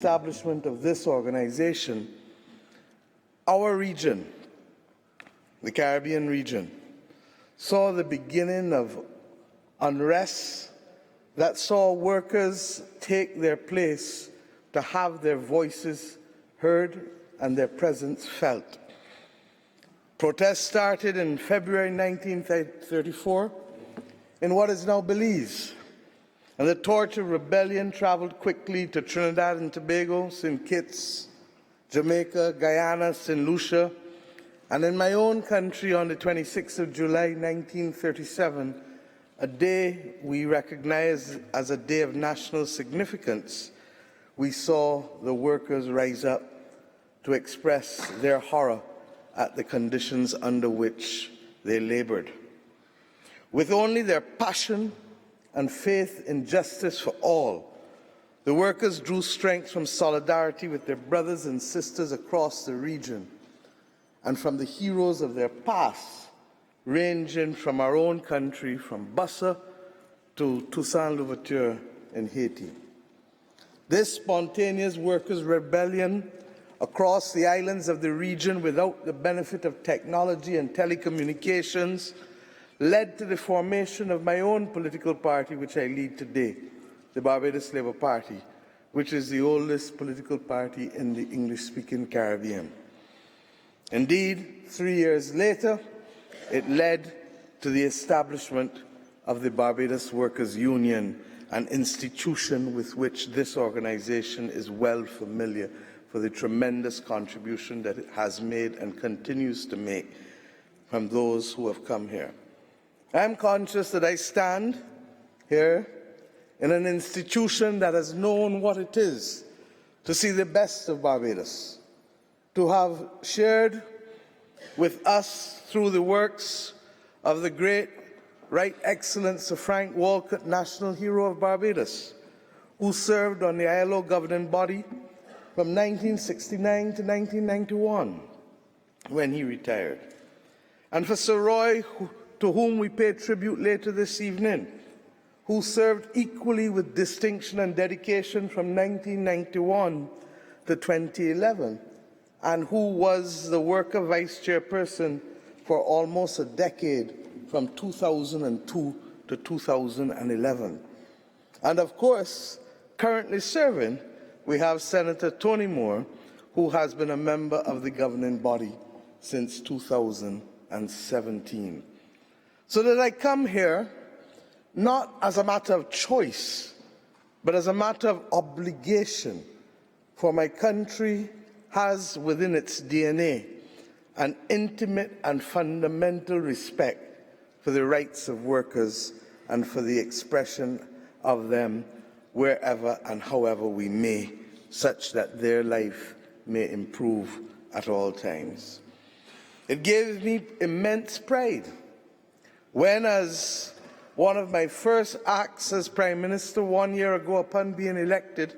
establishment of this organization, our region, the Caribbean region, saw the beginning of unrest that saw workers take their place to have their voices heard and their presence felt. Protests started in February 1934 in what is now Belize, and the torch of rebellion traveled quickly to Trinidad and Tobago, St. Kitts, Jamaica, Guyana, St. Lucia, and in my own country on the 26th of July 1937, a day we recognize as a day of national significance, we saw the workers rise up to express their horror at the conditions under which they labored. With only their passion and faith in justice for all, the workers drew strength from solidarity with their brothers and sisters across the region and from the heroes of their past, ranging from our own country, from Bassa to Toussaint Louverture in Haiti. This spontaneous workers' rebellion across the islands of the region without the benefit of technology and telecommunications led to the formation of my own political party, which I lead today, the Barbados Labour Party, which is the oldest political party in the English-speaking Caribbean. Indeed, 3 years later, it led to the establishment of the Barbados Workers' Union, an institution with which this organization is well familiar for the tremendous contribution that it has made and continues to make from those who have come here. I am conscious that I stand here in an institution that has known what it is to see the best of Barbados, to have shared with us through the works of the great Right Excellence Sir Frank Walcott, National Hero of Barbados, who served on the ILO governing body from 1969 to 1991, when he retired. And for Sir Roy, to whom we pay tribute later this evening, who served equally with distinction and dedication from 1991 to 2011, and who was the worker vice chairperson for almost a decade from 2002 to 2011. And of course, currently serving, we have Senator Tony Moore, who has been a member of the governing body since 2017. So that I come here not as a matter of choice, but as a matter of obligation, for my country has within its DNA an intimate and fundamental respect for the rights of workers and for the expression of them wherever and however we may, such that their life may improve at all times. It gave me immense pride when, as one of my first acts as Prime Minister 1 year ago upon being elected,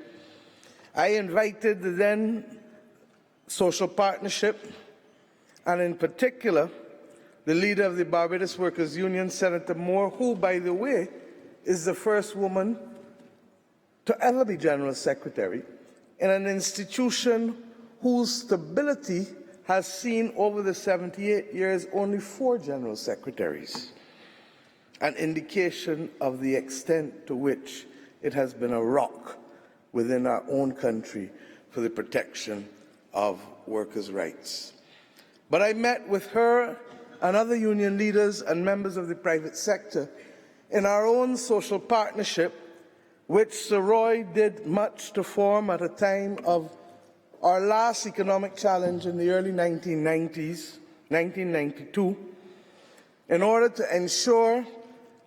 I invited the then Social Partnership, and in particular, the leader of the Barbados Workers' Union, Senator Moore, who, by the way, is the first woman to ever be General Secretary in an institution whose stability has seen over the 78 years only 4 General Secretaries, an indication of the extent to which it has been a rock within our own country for the protection of workers' rights. But I met with her and other union leaders and members of the private sector in our own social partnership, which Sir Roy did much to form at a time of our last economic challenge in the early 1990s, 1992, in order to ensure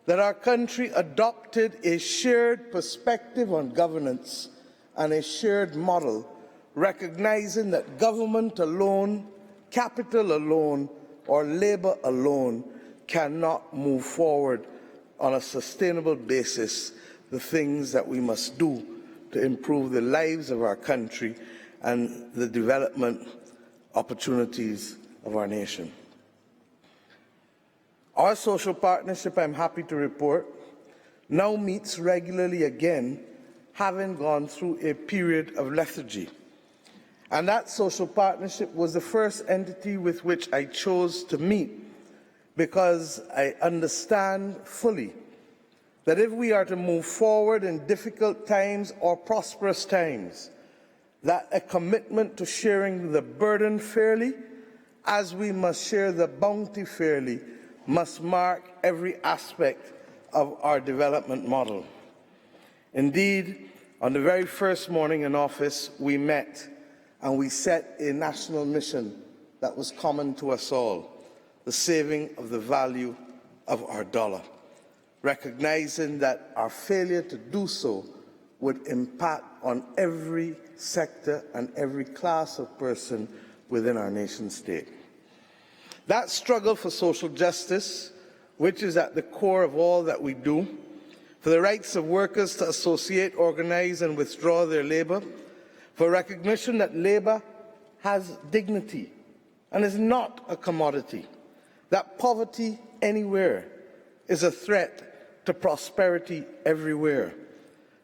that our country adopted a shared perspective on governance and a shared model, recognizing that government alone, capital alone, or labor alone cannot move forward on a sustainable basis the things that we must do to improve the lives of our country and the development opportunities of our nation. Our social partnership, I'm happy to report, now meets regularly again having gone through a period of lethargy. And that social partnership was the first entity with which I chose to meet, because I understand fully that if we are to move forward in difficult times or prosperous times, that a commitment to sharing the burden fairly, as we must share the bounty fairly, must mark every aspect of our development model. Indeed, on the very first morning in office, we met and we set a national mission that was common to us all: the saving of the value of our dollar, recognizing that our failure to do so would impact on every sector and every class of person within our nation state. That struggle for social justice, which is at the core of all that we do, for the rights of workers to associate, organize and withdraw their labour, for recognition that labour has dignity and is not a commodity, that poverty anywhere is a threat to prosperity everywhere,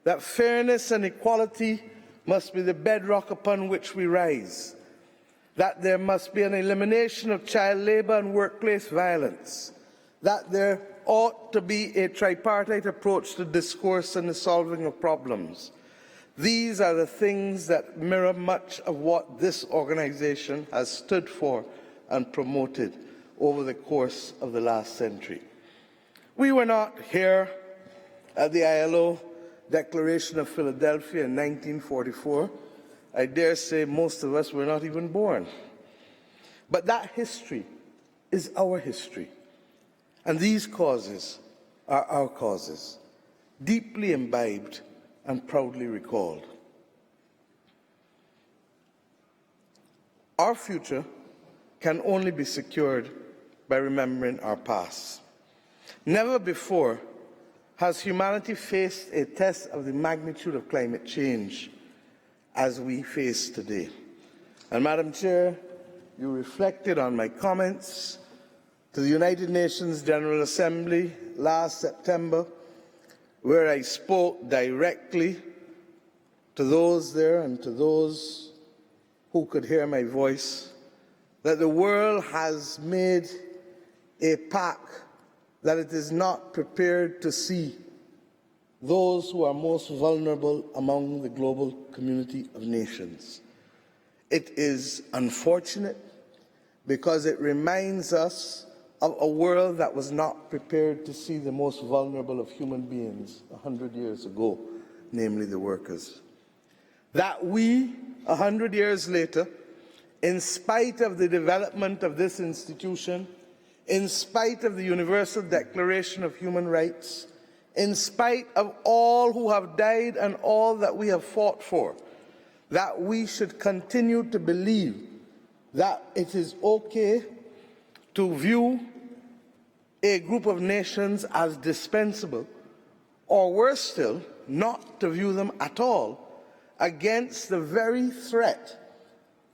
that fairness and equality must be the bedrock upon which we rise, that there must be an elimination of child labour and workplace violence, that there ought to be a tripartite approach to discourse and the solving of problems. These are the things that mirror much of what this organization has stood for and promoted over the course of the last century. We were not here at the ILO Declaration of Philadelphia in 1944. I dare say most of us were not even born. But that history is our history. And these causes are our causes, deeply imbibed and proudly recalled. Our future can only be secured by remembering our past. Never before has humanity faced a test of the magnitude of climate change as we face today. And Madam Chair, you reflected on my comments to the United Nations General Assembly last September, where I spoke directly to those there and to those who could hear my voice, that the world has made a pact that it is not prepared to see those who are most vulnerable among the global community of nations. It is unfortunate because it reminds us of a world that was not prepared to see the most vulnerable of human beings 100 years ago, namely the workers. That we, 100 years later, in spite of the development of this institution, in spite of the Universal Declaration of Human Rights, in spite of all who have died and all that we have fought for, that we should continue to believe that it is okay to view a group of nations as dispensable, or worse still, not to view them at all, against the very threat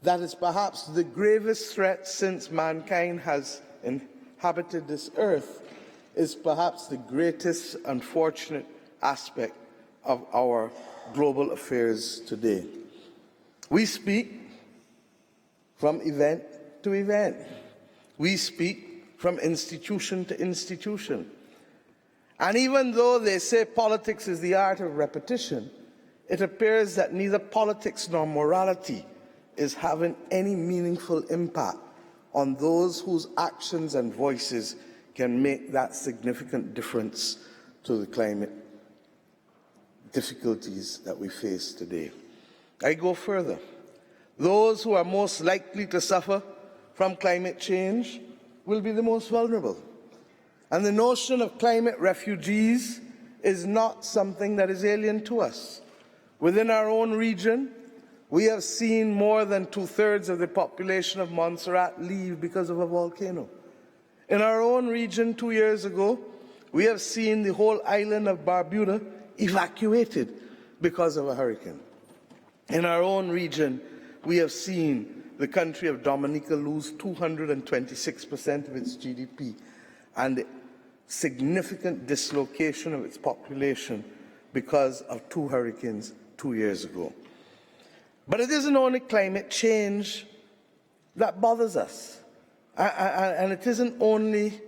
that is perhaps the gravest threat since mankind has inhabited this earth, is perhaps the greatest unfortunate aspect of our global affairs today. We speak from event to event. We speak from institution to institution. And even though they say politics is the art of repetition, it appears that neither politics nor morality is having any meaningful impact on those whose actions and voices can make that significant difference to the climate difficulties that we face today. I go further. Those who are most likely to suffer from climate change will be the most vulnerable. And the notion of climate refugees is not something that is alien to us. Within our own region, we have seen more than 2/3 of the population of Montserrat leave because of a volcano. In our own region 2 years ago, we have seen the whole island of Barbados evacuated because of a hurricane. In our own region, we have seen the country of Dominica lose 226% of its GDP and significant dislocation of its population because of 2 hurricanes 2 years ago. But it isn't only climate change that bothers us. And it isn't only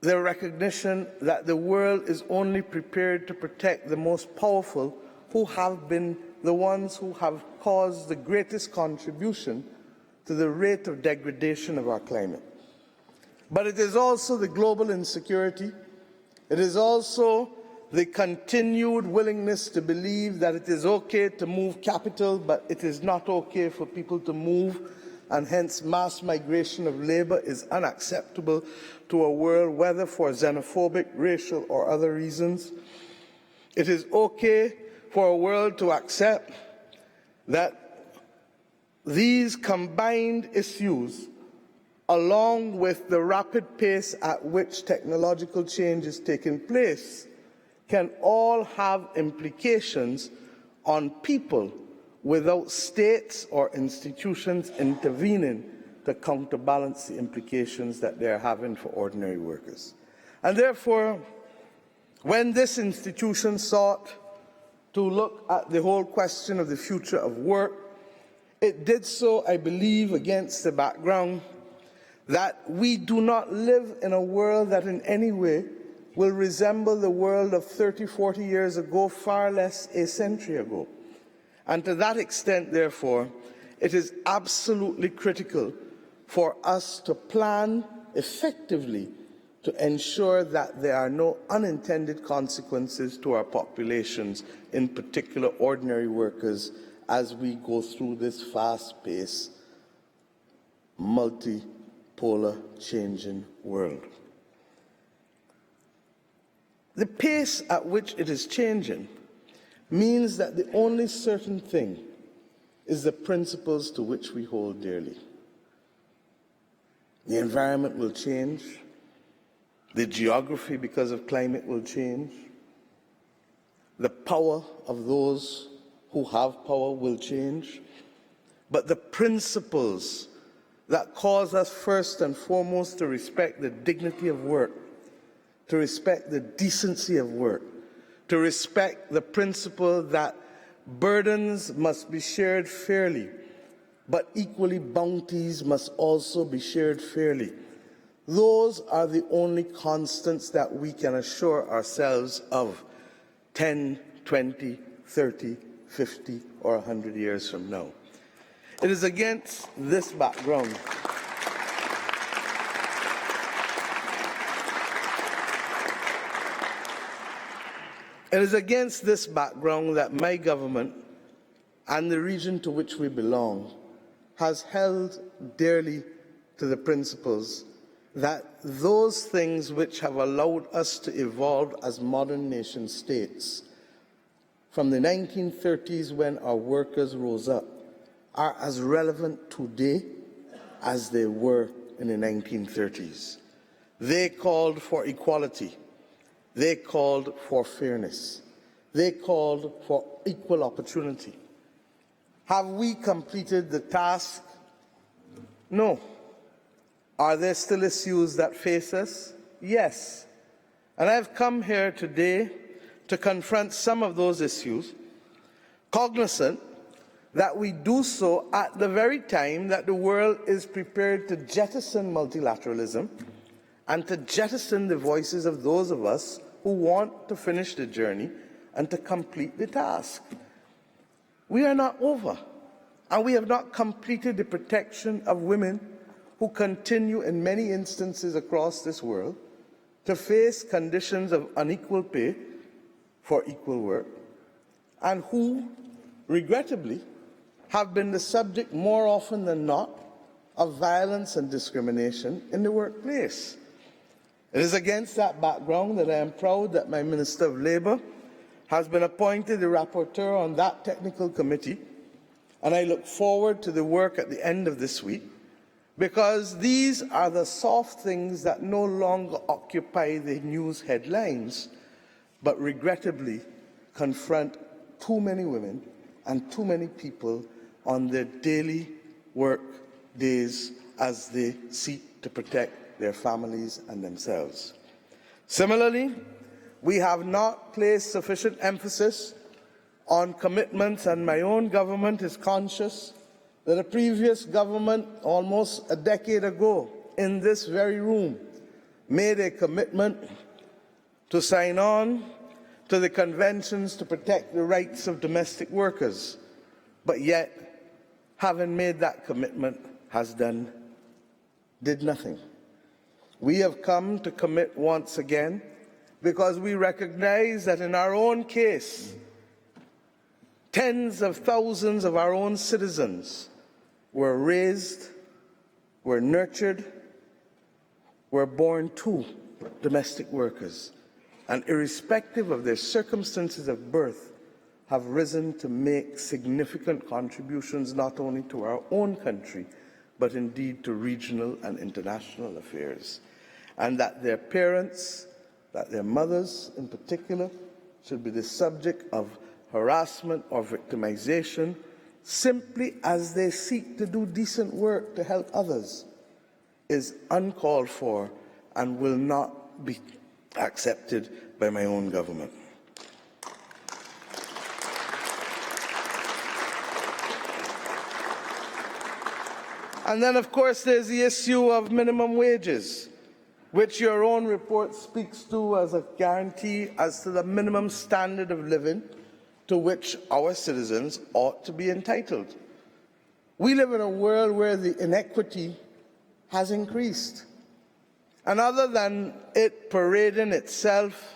the recognition that the world is only prepared to protect the most powerful, who have been the ones who have caused the greatest contribution to the rate of degradation of our climate. But it is also the global insecurity. It is also the continued willingness to believe that it is okay to move capital, but it is not okay for people to move, and hence mass migration of labor is unacceptable to a world, whether for xenophobic, racial, or other reasons. It is okay for a world to accept that these combined issues, along with the rapid pace at which technological change is taking place, can all have implications on people without states or institutions intervening to counterbalance the implications that they are having for ordinary workers. And therefore, when this institution sought to look at the whole question of the future of work, it did so, I believe, against the background that we do not live in a world that in any way will resemble the world of 30, 40 years ago, far less a century ago. And to that extent, therefore, it is absolutely critical for us to plan effectively to ensure that there are no unintended consequences to our populations, in particular ordinary workers, as we go through this fast-paced, multipolar, changing world. The pace at which it is changing means that the only certain thing is the principles to which we hold dearly. The environment will change. The geography, because of climate, will change. The power of those who have power will change. But the principles that cause us first and foremost to respect the dignity of work, to respect the decency of work, to respect the principle that burdens must be shared fairly, but equally bounties must also be shared fairly. Those are the only constants that we can assure ourselves of 10, 20, 30, 50, or 100 years from now. It is against this background that my government and the region to which we belong has held dearly to the principles that those things which have allowed us to evolve as modern nation states from the 1930s, when our workers rose up, are as relevant today as they were in the 1930s. They called for equality. They called for fairness. They called for equal opportunity. Have we completed the task? No. Are there still issues that face us? Yes. And I've come here today to confront some of those issues, cognizant that we do so at the very time that the world is prepared to jettison multilateralism and to jettison the voices of those of us who want to finish the journey and to complete the task. We are not over, and we have not completed the protection of women who continue in many instances across this world to face conditions of unequal pay for equal work, and who, regrettably, have been the subject more often than not of violence and discrimination in the workplace. It is against that background that I am proud that my Minister of Labour has been appointed the rapporteur on that technical committee, and I look forward to the work at the end of this week, because these are the soft things that no longer occupy the news headlines, but regrettably confront too many women and too many people on their daily work days as they seek to protect their families and themselves. Similarly, we have not placed sufficient emphasis on commitments, and my own government is conscious that a previous government, almost a decade ago, in this very room, made a commitment to sign on to the conventions to protect the rights of domestic workers, but yet, having made that commitment, did nothing. We have come to commit once again because we recognize that in our own case, tens of thousands of our own citizens were raised, were nurtured, were born to domestic workers, and irrespective of their circumstances of birth, have risen to make significant contributions not only to our own country, but indeed to regional and international affairs. And that their parents, that their mothers in particular, should be the subject of harassment or victimization simply as they seek to do decent work to help others is uncalled for and will not be accepted by my own government. And then, of course, there's the issue of minimum wages, which your own report speaks to as a guarantee as to the minimum standard of living to which our citizens ought to be entitled. We live in a world where the inequity has increased. And other than it parading itself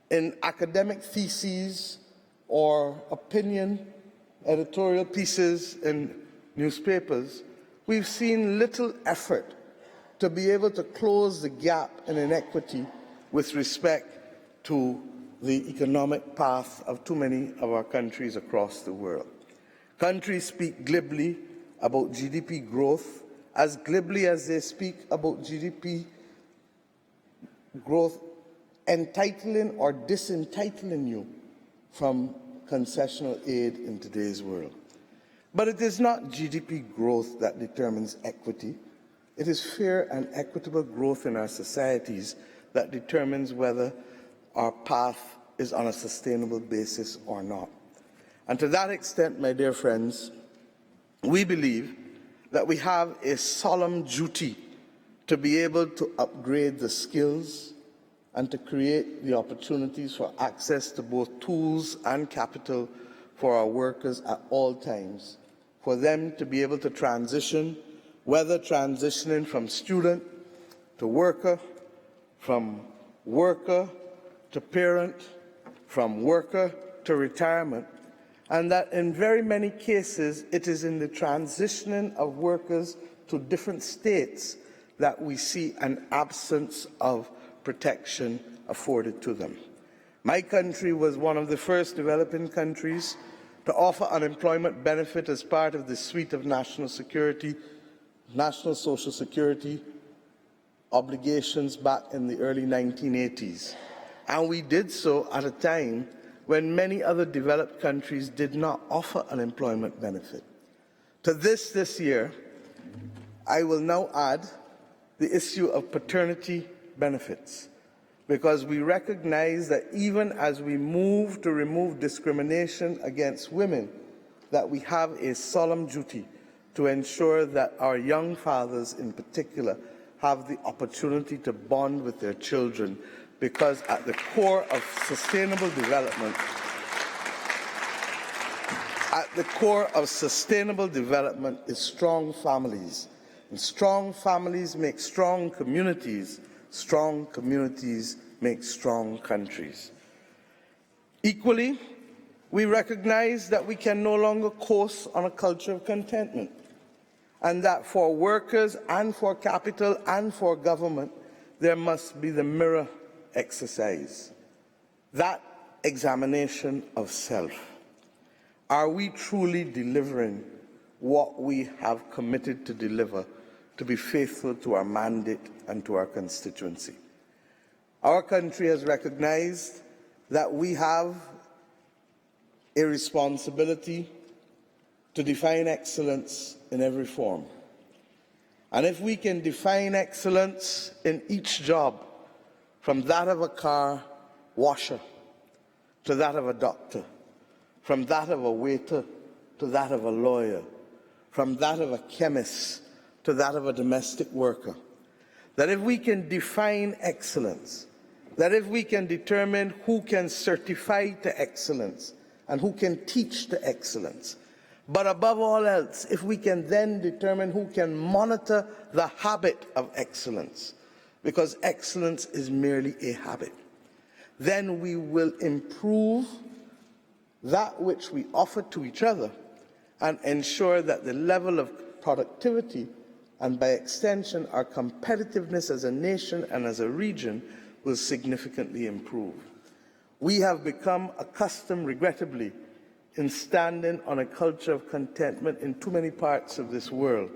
in academic theses or opinion editorial pieces in newspapers, we've seen little effort to be able to close the gap in inequity with respect to the economic path of too many of our countries across the world. Countries speak glibly about GDP growth, as glibly as they speak about GDP growth entitling or disentitling you from concessional aid in today's world. But it is not GDP growth that determines equity. It is fair and equitable growth in our societies that determines whether our path is on a sustainable basis or not. And to that extent, my dear friends, we believe that we have a solemn duty to be able to upgrade the skills and to create the opportunities for access to both tools and capital for our workers at all times, for them to be able to transition, whether transitioning from student to worker, from worker to parent, from worker to retirement, and that in very many cases it is in the transitioning of workers to different states that we see an absence of protection afforded to them. My country was one of the first developing countries to offer unemployment benefit as part of the suite of national social security obligations back in the early 1980s. And we did so at a time when many other developed countries did not offer unemployment benefit. To this year, I will now add the issue of paternity benefits, because we recognize that even as we move to remove discrimination against women, that we have a solemn duty to ensure that our young fathers in particular have the opportunity to bond with their children, because at the core of sustainable development, is strong families. And strong families make strong communities. Strong communities make strong countries. Equally, we recognize that we can no longer coast on a culture of contentment, and that for workers and for capital and for government, there must be the mirror exercise, that examination of self. Are we truly delivering what we have committed to deliver, to be faithful to our mandate and to our constituency? Our country has recognized that we have a responsibility to define excellence in every form. And if we can define excellence in each job, from that of a car washer to that of a doctor, from that of a waiter to that of a lawyer, from that of a chemist to that of a domestic worker. That if we can define excellence, that if we can determine who can certify to excellence and who can teach to excellence, but above all else, if we can then determine who can monitor the habit of excellence, because excellence is merely a habit, then we will improve that which we offer to each other and ensure that the level of productivity and by extension our competitiveness as a nation and as a region will significantly improve. We have become accustomed, regrettably, in standing on a culture of contentment in too many parts of this world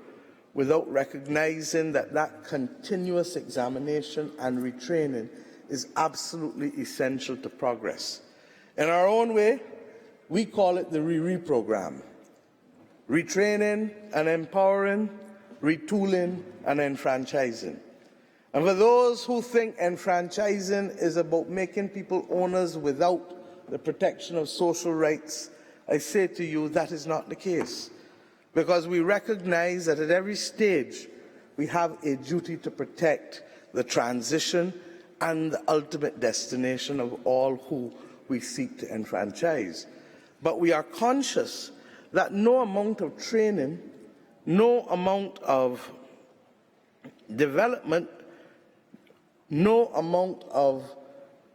without recognizing that that continuous examination and retraining is absolutely essential to progress. In our own way, we call it the RE program. Retraining and empowering, retooling and enfranchising. And for those who think enfranchising is about making people owners without the protection of social rights, I say to you that is not the case. Because we recognize that at every stage we have a duty to protect the transition and the ultimate destination of all who we seek to enfranchise. But we are conscious that no amount of training, no amount of development, no amount of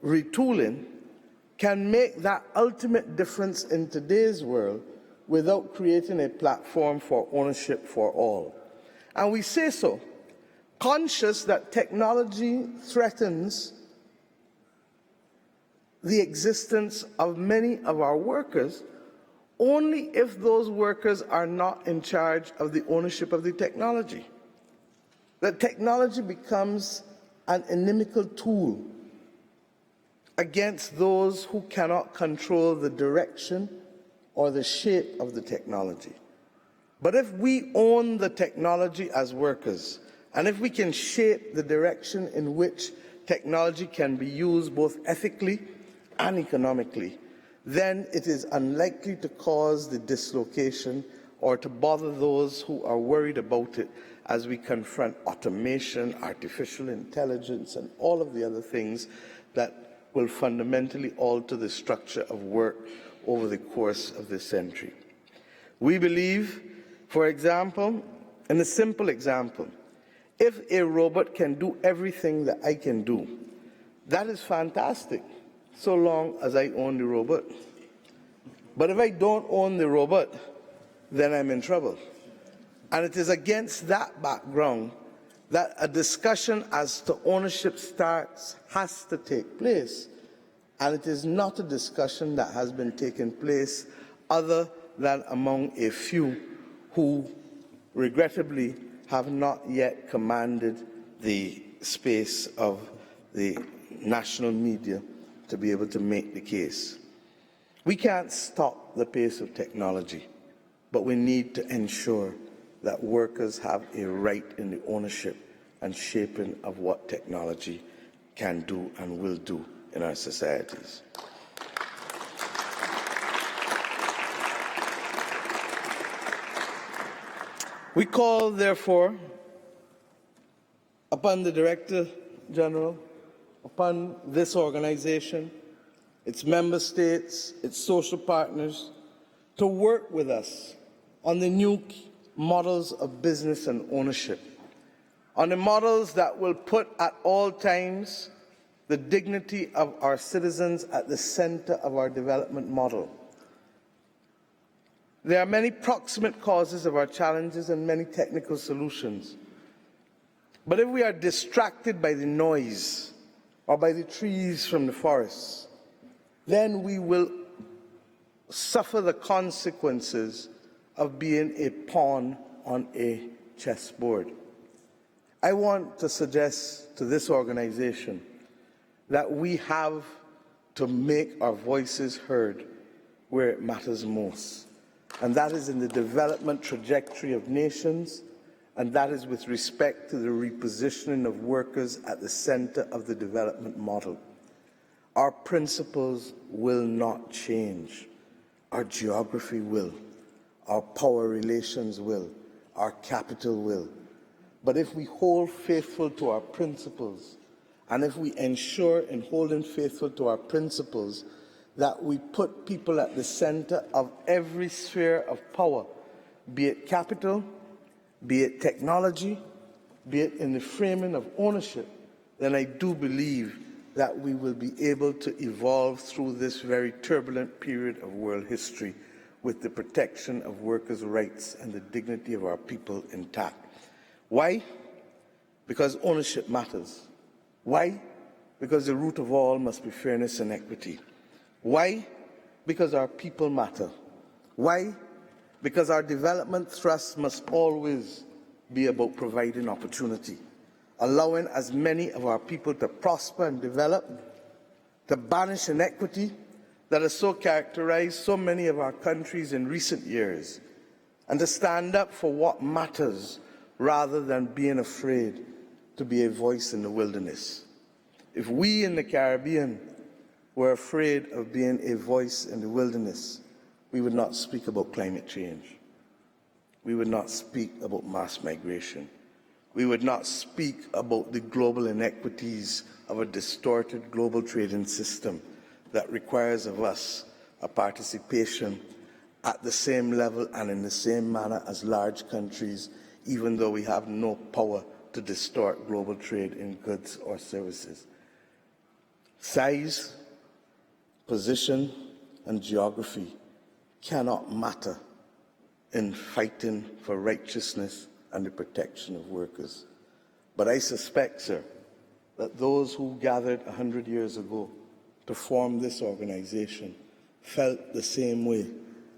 retooling can make that ultimate difference in today's world without creating a platform for ownership for all. And we say so, conscious that technology threatens the existence of many of our workers only if those workers are not in charge of the ownership of the technology. That technology becomes an inimical tool against those who cannot control the direction or the shape of the technology. But if we own the technology as workers, and if we can shape the direction in which technology can be used both ethically and economically, then it is unlikely to cause the dislocation or to bother those who are worried about it as we confront automation, artificial intelligence, and all of the other things that will fundamentally alter the structure of work over the course of this century. We believe, for example, in a simple example, if a robot can do everything that I can do, that is fantastic, so long as I own the robot. But if I don't own the robot, then I'm in trouble. And it is against that background that a discussion as to ownership has to take place. And it is not a discussion that has been taking place other than among a few who regrettably have not yet commanded the space of the national media to be able to make the case. We can't stop the pace of technology, but we need to ensure that workers have a right in the ownership and shaping of what technology can do and will do in our societies. We call, therefore, upon the Director General, upon this organization, its member states, its social partners, to work with us on the new models of business and ownership, on the models that will put at all times the dignity of our citizens at the center of our development model. There are many proximate causes of our challenges and many technical solutions. But if we are distracted by the noise or by the trees from the forests, then we will suffer the consequences of being a pawn on a chessboard. I want to suggest to this organization that we have to make our voices heard where it matters most. And that is in the development trajectory of nations, and that is with respect to the repositioning of workers at the center of the development model. Our principles will not change. Our geography will. Our power relations will. Our capital will. But if we hold faithful to our principles, and if we ensure in holding faithful to our principles that we put people at the center of every sphere of power, be it capital, be it technology, be it in the framing of ownership, then I do believe that we will be able to evolve through this very turbulent period of world history with the protection of workers' rights and the dignity of our people intact. Why? Because ownership matters. Why? Because the root of all must be fairness and equity. Why? Because our people matter. Why? Because our development thrust must always be about providing opportunity, allowing as many of our people to prosper and develop, to banish inequity that has so characterized so many of our countries in recent years, and to stand up for what matters rather than being afraid to be a voice in the wilderness. If we in the Caribbean were afraid of being a voice in the wilderness, we would not speak about climate change. We would not speak about mass migration. We would not speak about the global inequities of a distorted global trading system that requires of us a participation at the same level and in the same manner as large countries, even though we have no power to distort global trade in goods or services. Size, position, and geography cannot matter in fighting for righteousness and the protection of workers. But I suspect, sir, that those who gathered 100 years ago to form this organization felt the same way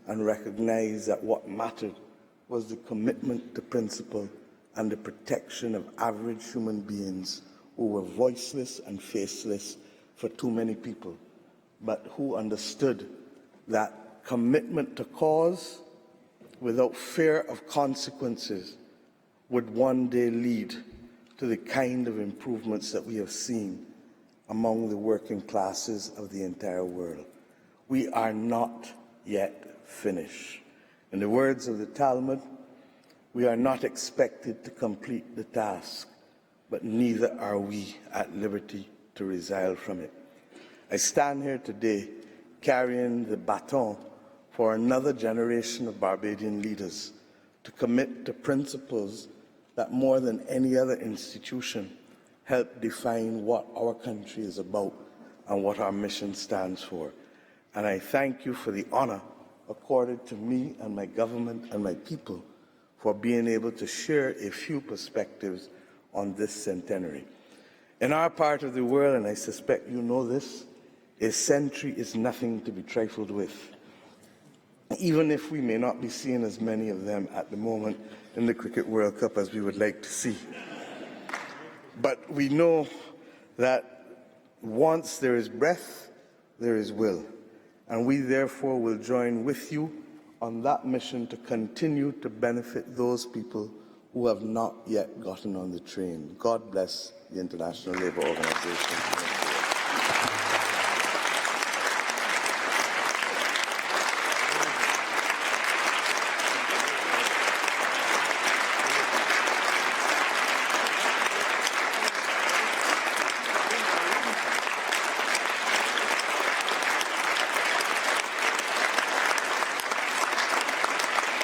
and recognized that what mattered was the commitment to principle and the protection of average human beings who were voiceless and faceless for too many people, but who understood that commitment to cause without fear of consequences would one day lead to the kind of improvements that we have seen among the working classes of the entire world. We are not yet finished. In the words of the Talmud, we are not expected to complete the task, but neither are we at liberty to resile from it. I stand here today carrying the baton for another generation of Barbadian leaders to commit to principles that more than any other institution help define what our country is about and what our mission stands for. And I thank you for the honor accorded to me and my government and my people for being able to share a few perspectives on this centenary. In our part of the world, and I suspect you know this, a century is nothing to be trifled with, even if we may not be seeing as many of them at the moment in the Cricket World Cup as we would like to see. But we know that once there is breath, there is will. And we therefore will join with you on that mission to continue to benefit those people who have not yet gotten on the train. God bless the International Labour Organization.